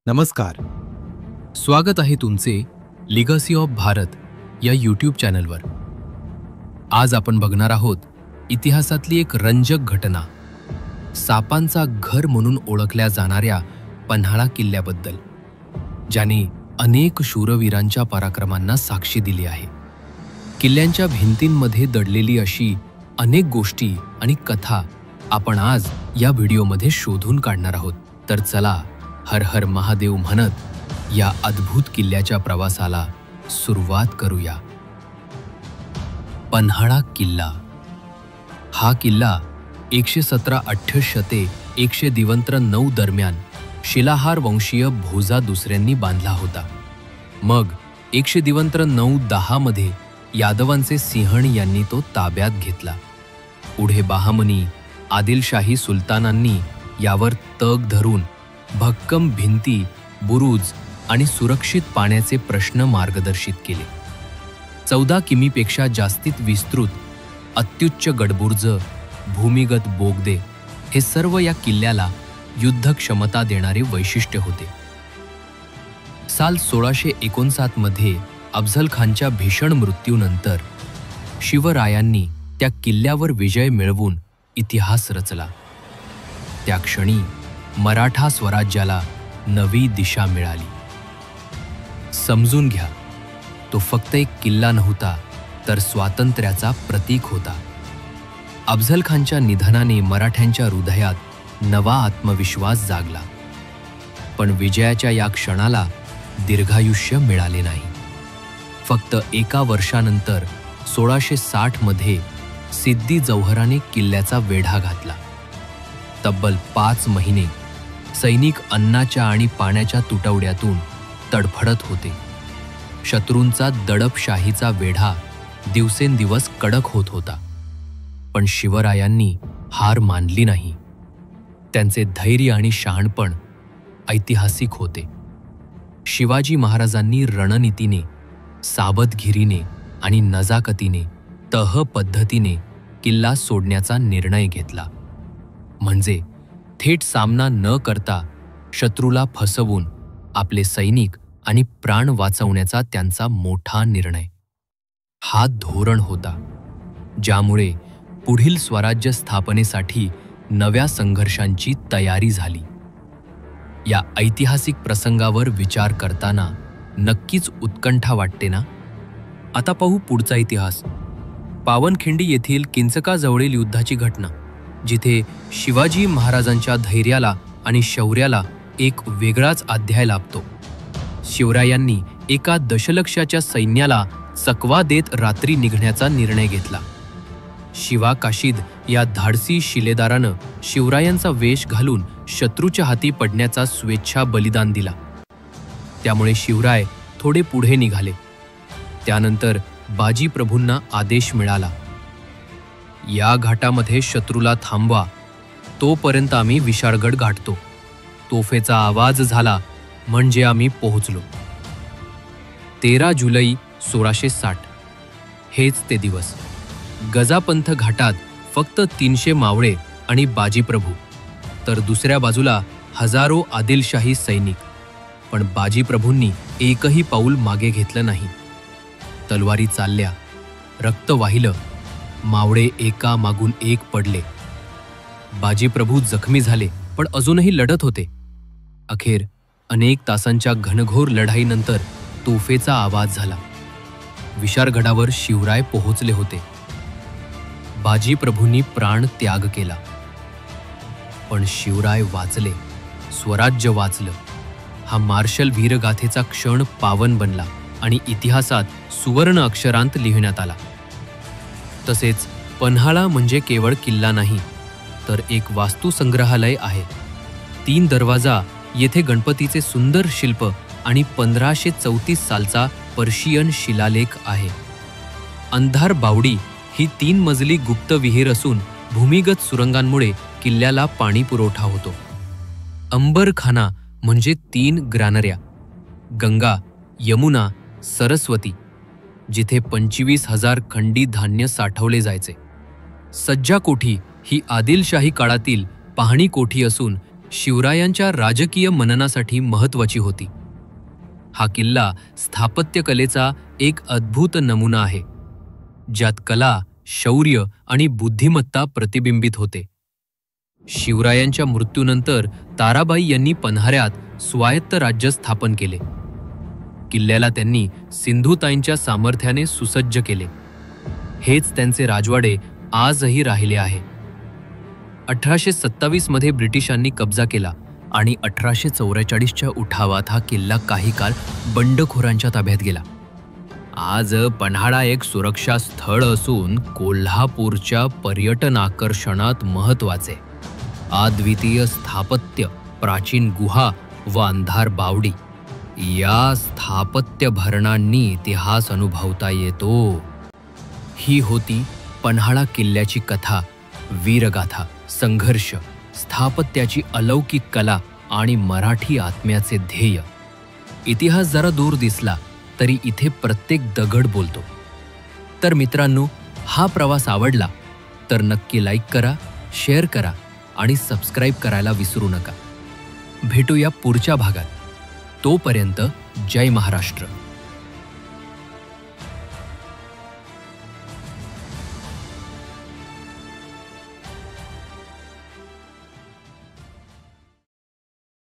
नमस्कार. स्वागत आहे तुमचे लिगसी ऑफ भारत या यूट्यूब चॅनलवर. आज आपण बघणार आहोत इतिहासातली एक रंजक घटना, सापांचा घर म्हणून ओळखल्या जाणाऱ्या पन्हाळा किल्ल्याबद्दल, ज्याने अनेक शूरवीरांच्या पराक्रमांना साक्षी दिली आहे. किल्ल्यांच्या भिंतींमध्ये दडलेली अशी अनेक गोष्टी आणि कथा आपण आज या व्हिडिओमध्ये शोधून काढणार आहोत. तर चला, हर हर महादेव म्हणत या अद्भुत किल्ल्याच्या प्रवासाला सुरुवात करूया. पन्हाळा किल्ला. हा किल्ला 117-18 ते 119 दरम्यान शिलाहार वंशीय भोजा दुसऱ्यांनी बांधला होता. मग 119-10 मध्ये यादवांचे सिंहण यांनी तो ताब्यात घेतला. पुढे बहामनी, आदिलशाही सुलतानांनी यावर तग धरून भक्कम भिंती, बुरुज आणि सुरक्षित पाण्याचे प्रश्न मार्गदर्शित केले. 14 किमीपेक्षा जास्तीत विस्तृत अत्युच्च गडबुर्ज, भूमिगत बोगदे हे सर्व या किल्ल्याला युद्ध क्षमता देणारे वैशिष्ट्य होते. साल 1659 मध्ये अफझल खानच्या भीषण मृत्यूनंतर शिवरायांनी त्या किल्ल्यावर विजय मिळवून इतिहास रचला. त्या क्षणी मराठा स्वराज्याला नवी दिशा मिळाली. समजून घ्या, तो फक्त एक किल्ला नव्हता, तर स्वातंत्र्याचा प्रतीक होता. अफझल खानच्या निधनाने मराठ्यांच्या हृदयात नवा आत्मविश्वास जागला. पण विजयाच्या या क्षणाला दीर्घायुष्य मिळाले नाही. फक्त एका वर्षानंतर 1660 मध्ये सिद्दी जौहराने किल्ल्याचा वेढा घातला. तब्बल 5 महिने सैनिक अन्नाच्या आणि पाण्याच्या तुटवड्यातून तडफडत होते. शत्रूंचा दडपशाहीचा वेढा दिवसेंदिवस कडक होत होता. पण शिवरायांनी हार मानली नाही. त्यांचे धैर्य आणि शहाणपण ऐतिहासिक होते. शिवाजी महाराजांनी रणनीतीने, सावधगिरीने आणि नजाकतीने, तह पद्धतीने किल्ला सोडण्याचा निर्णय घेतला. म्हणजे थेट सामना न करता शत्रूला फसवून आपले सैनिक आणि प्राण वाचवण्याचा त्यांचा मोठा निर्णय. हा धोरण होता ज्यामुळे पुढील स्वराज्य स्थापनेसाठी नव्या संघर्षांची तयारी झाली. या ऐतिहासिक प्रसंगावर विचार करताना नक्कीच उत्कंठा वाटते ना? आता पाहू पुढचा इतिहास. पावनखिंडी येथील किंचकाजवळील युद्धाची घटना, जिथे शिवाजी महाराजांच्या धैर्याला आणि शौर्याला एक वेगळाच अध्याय लाभतो. शिवरायांनी एका दशलक्षाच्या सैन्याला चकवा देत रात्री निघण्याचा निर्णय घेतला. शिवा काशीद या धाडसी शिलेदारानं शिवरायांचा वेश घालून शत्रूच्या हाती पडण्याचा स्वेच्छा बलिदान दिला. त्यामुळे शिवराय थोडे पुढे निघाले. त्यानंतर बाजीप्रभूंना आदेश मिळाला, या घाटामध्ये शत्रूला थांबवा, तोपर्यंत आम्ही विशाळगड गाठतो. तोफेचा आवाज झाला म्हणजे आम्ही पोहोचलो. 13 जुलै 1660 हेच ते दिवस. गजापंथ घाटात फक्त 300 मावळे आणि बाजीप्रभू, तर दुसऱ्या बाजूला हजारो आदिलशाही सैनिक. पण बाजीप्रभूंनी एकही पाऊल मागे घेतलं नाही. तलवारी चालल्या, रक्त वाहिलं, मावळे एका मागून एक पडले. बाजीप्रभू जखमी झाले, पण अजूनही लढत होते. अखेर अनेक तासांच्या घनघोर लढाईनंतर तोफेचा आवाज झाला. विशाळगडावर शिवराय पोहोचले होते. बाजीप्रभूंनी प्राण त्याग केला, पण शिवराय वाचले, स्वराज्य वाचलं. हा मार्शल वीरगाथेचा क्षण पावन बनला आणि इतिहासात सुवर्ण अक्षरांत लिहिण्यात आला. तसेच पन्हाळा म्हणजे केवळ किल्ला नाही, तर एक वास्तुसंग्रहालय आहे. 3 दरवाजा, येथे गणपतीचे सुंदर शिल्प आणि 1534 सालचा पर्शियन शिलालेख आहे. अंधार बावडी ही 3 मजली गुप्त विहीर असून भूमिगत सुरंगांमुळे किल्ल्याला पाणी पुरवठा होतो. अंबरखाना म्हणजे 3 ग्रानऱ्या, गंगा, यमुना, सरस्वती, जिथे 25,000 खंडी धान्य साठवले जायचे. सज्जा कोठी ही आदिलशाही काळातील पाहणी कोठी असून शिवरायांच्या राजकीय मननासाठी महत्त्वाची होती. हा किल्ला स्थापत्यकलेचा एक अद्भुत नमुना आहे, ज्यात कला, शौर्य आणि बुद्धिमत्ता प्रतिबिंबित होते. शिवरायांच्या मृत्यूनंतर ताराबाई यांनी पन्हाऱ्यात स्वायत्त राज्य स्थापन केले. किल्ल्याला त्यांनी सिंधुताईंच्या सामर्थ्याने सुसज्ज केले. हेच त्यांचे राजवाडे आजही राहिले आहे. 1827 मध्ये ब्रिटिशांनी कब्जा केला आणि 1844च्या उठावात हा किल्ला काही काळ बंडखोरांच्या ताब्यात गेला. आज पन्हाळा एक सुरक्षा स्थळ असून कोल्हापूरच्या पर्यटन आकर्षणात महत्त्वाचे. अद्वितीय स्थापत्य, प्राचीन गुहा व अंधार बावडी या स्थापत्य भरणांनी इतिहास अनुभवता येतो. ही होती पन्हाळा किल्ल्याची कथा, वीरगाथा, संघर्ष, स्थापत्याची अलौकिक कला आणि मराठी आत्म्याचे ध्येय. इतिहास जरा दूर दिसला तरी इथे प्रत्येक दगड बोलतो. तर मित्रांनो, हा प्रवास आवडला तर नक्की लाईक करा, शेअर करा आणि सबस्क्राईब करायला विसरू नका. भेटूया पुढच्या भागात. तोपर्यंत जय महाराष्ट्र.